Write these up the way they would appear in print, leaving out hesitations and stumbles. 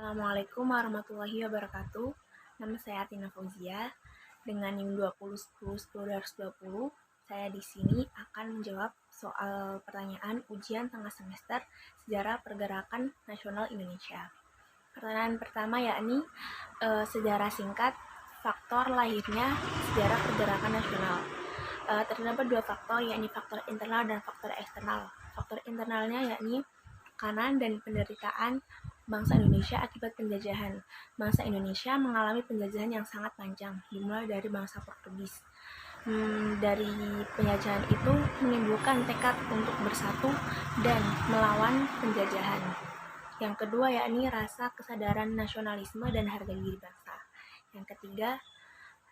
Assalamualaikum warahmatullahi wabarakatuh. Nama saya Tina Fauzia. Dengan NIM 2010-10-2020, saya di sini akan menjawab soal pertanyaan ujian tengah semester Sejarah Pergerakan Nasional Indonesia. Pertanyaan pertama yakni sejarah singkat faktor lahirnya sejarah pergerakan nasional. Terdapat dua faktor, yakni faktor internal dan faktor eksternal. Faktor internalnya yakni tekanan dan penderitaan bangsa Indonesia akibat penjajahan. Bangsa Indonesia mengalami penjajahan yang sangat panjang, dimulai dari bangsa Portugis. Dari penjajahan itu menimbulkan tekad untuk bersatu dan melawan penjajahan. Yang kedua yakni rasa kesadaran nasionalisme dan harga diri bangsa. Yang ketiga,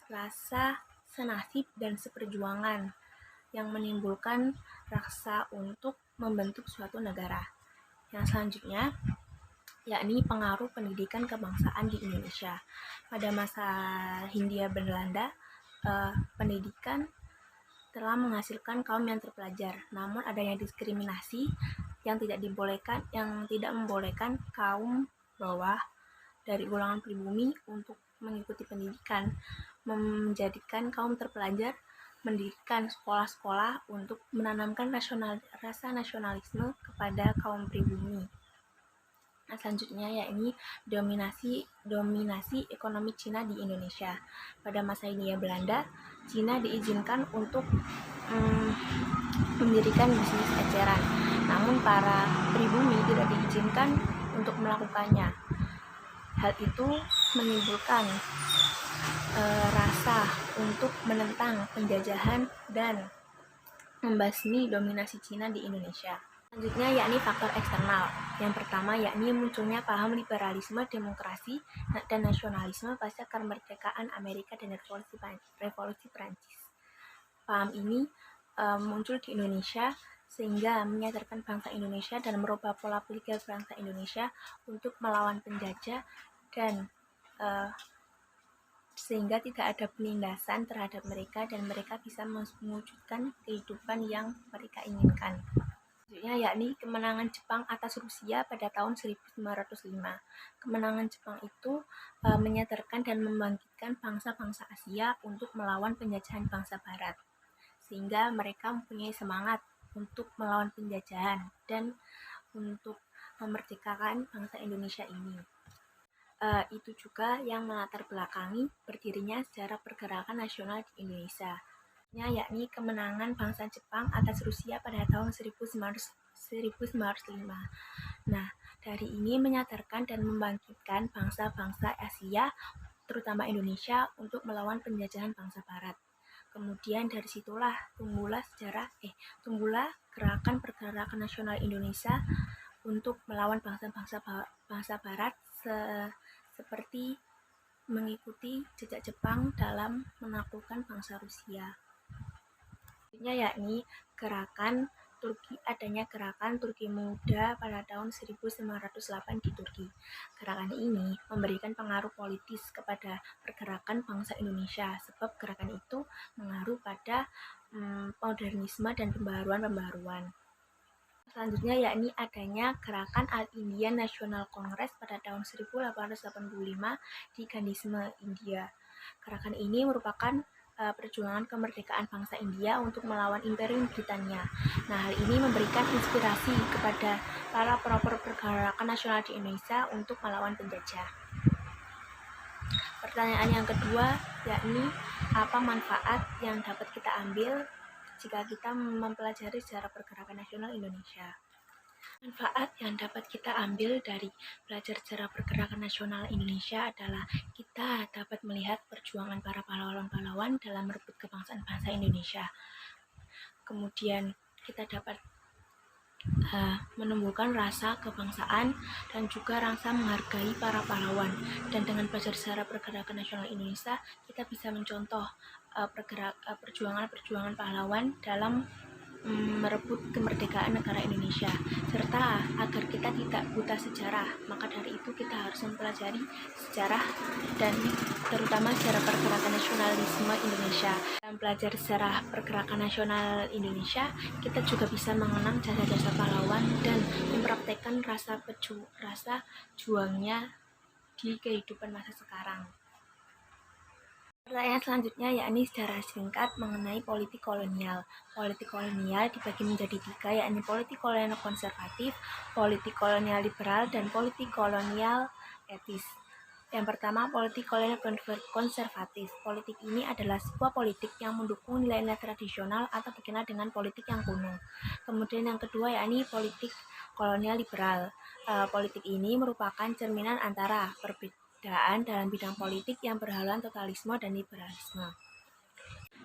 rasa senasib dan seperjuangan yang menimbulkan rasa untuk membentuk suatu negara. Yang selanjutnya yakni pengaruh pendidikan kebangsaan di Indonesia. Pada masa Hindia Belanda, pendidikan telah menghasilkan kaum yang terpelajar, namun adanya diskriminasi yang tidak membolehkan kaum bawah dari golongan pribumi untuk mengikuti pendidikan, menjadikan kaum terpelajar mendirikan sekolah-sekolah untuk menanamkan rasa nasionalisme kepada kaum pribumi. Nah, selanjutnya yakni dominasi ekonomi Cina di Indonesia. Pada masa Hindia Belanda, Cina diizinkan untuk mendirikan bisnis eceran, namun para pribumi tidak diizinkan untuk melakukannya. Hal itu menimbulkan rasa untuk menentang penjajahan dan membasmi dominasi Cina di Indonesia. Selanjutnya yakni faktor eksternal. Yang pertama yakni munculnya paham liberalisme, demokrasi, dan nasionalisme pasca kemerdekaan Amerika dan revolusi Prancis. Paham ini muncul di Indonesia sehingga menyadarkan bangsa Indonesia dan merubah pola pikir bangsa Indonesia untuk melawan penjajah dan sehingga tidak ada penindasan terhadap mereka dan mereka bisa mewujudkan kehidupan yang mereka inginkan. Selanjutnya yakni kemenangan Jepang atas Rusia pada tahun 1905. Kemenangan Jepang itu menyadarkan dan membangkitkan bangsa-bangsa Asia untuk melawan penjajahan bangsa Barat, sehingga mereka mempunyai semangat untuk melawan penjajahan dan untuk memerdekakan bangsa Indonesia ini. Itu juga yang melatar belakangi berdirinya sejarah pergerakan nasional di Indonesia, yakni kemenangan bangsa Jepang atas Rusia pada tahun 1905. Nah, dari ini menyadarkan dan membangkitkan bangsa-bangsa Asia, terutama Indonesia, untuk melawan penjajahan bangsa Barat. Kemudian dari situlah tumbuhlah gerakan pergerakan nasional Indonesia untuk melawan bangsa Barat seperti mengikuti jejak Jepang dalam menaklukkan bangsa Rusia. Yakni adanya gerakan Turki Muda pada tahun 1908 di Turki. Gerakan ini memberikan pengaruh politis kepada pergerakan bangsa Indonesia, sebab gerakan itu mengaruh pada modernisme dan pembaruan. Selanjutnya yakni adanya gerakan All-Indian National Congress pada tahun 1885 di Gandhisme, India. Gerakan ini merupakan perjuangan kemerdekaan bangsa India untuk melawan Imperium Britania. Nah, hal ini memberikan inspirasi kepada para pelopor pergerakan nasional di Indonesia untuk melawan penjajah. Pertanyaan yang kedua yakni apa manfaat yang dapat kita ambil jika kita mempelajari sejarah pergerakan nasional Indonesia. Manfaat yang dapat kita ambil dari belajar sejarah pergerakan nasional Indonesia adalah kita dapat melihat perjuangan para pahlawan-pahlawan dalam merebut kebangsaan bangsa Indonesia. Kemudian kita dapat menumbuhkan rasa kebangsaan dan juga rasa menghargai para pahlawan. Dan dengan belajar sejarah pergerakan nasional Indonesia, kita bisa mencontoh perjuangan pahlawan dalam merebut kemerdekaan negara Indonesia, serta agar kita tidak buta sejarah. Maka dari itu kita harus mempelajari sejarah dan terutama sejarah pergerakan nasionalisme Indonesia. Dalam belajar sejarah pergerakan nasional Indonesia, kita juga bisa mengenang jasa-jasa pahlawan dan mempraktekkan rasa juangnya di kehidupan masa sekarang. Pertanyaan selanjutnya yakni secara singkat mengenai politik kolonial. Politik kolonial dibagi menjadi 3, yakni politik kolonial konservatif, politik kolonial liberal, dan politik kolonial etis. Yang pertama, politik kolonial konservatif. Politik ini adalah sebuah politik yang mendukung nilai-nilai tradisional atau dikenal dengan politik yang kuno. Kemudian yang kedua yakni politik kolonial liberal. Politik ini merupakan cerminan antara perbedaan dalam bidang politik yang berhaluan totalisme dan liberalisme.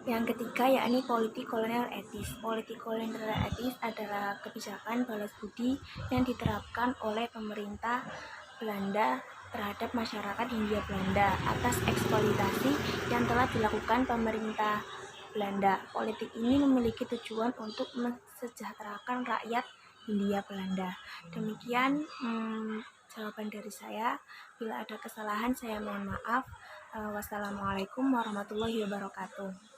Yang ketiga yakni politik kolonial etis. Politik kolonial etis adalah kebijakan balas budi yang diterapkan oleh pemerintah Belanda terhadap masyarakat Hindia Belanda atas eksploitasi yang telah dilakukan pemerintah Belanda. Politik ini memiliki tujuan untuk mensejahterakan rakyat Hindia Belanda. Demikian jawaban dari saya. Bila ada kesalahan saya mohon maaf. Wassalamualaikum warahmatullahi wabarakatuh.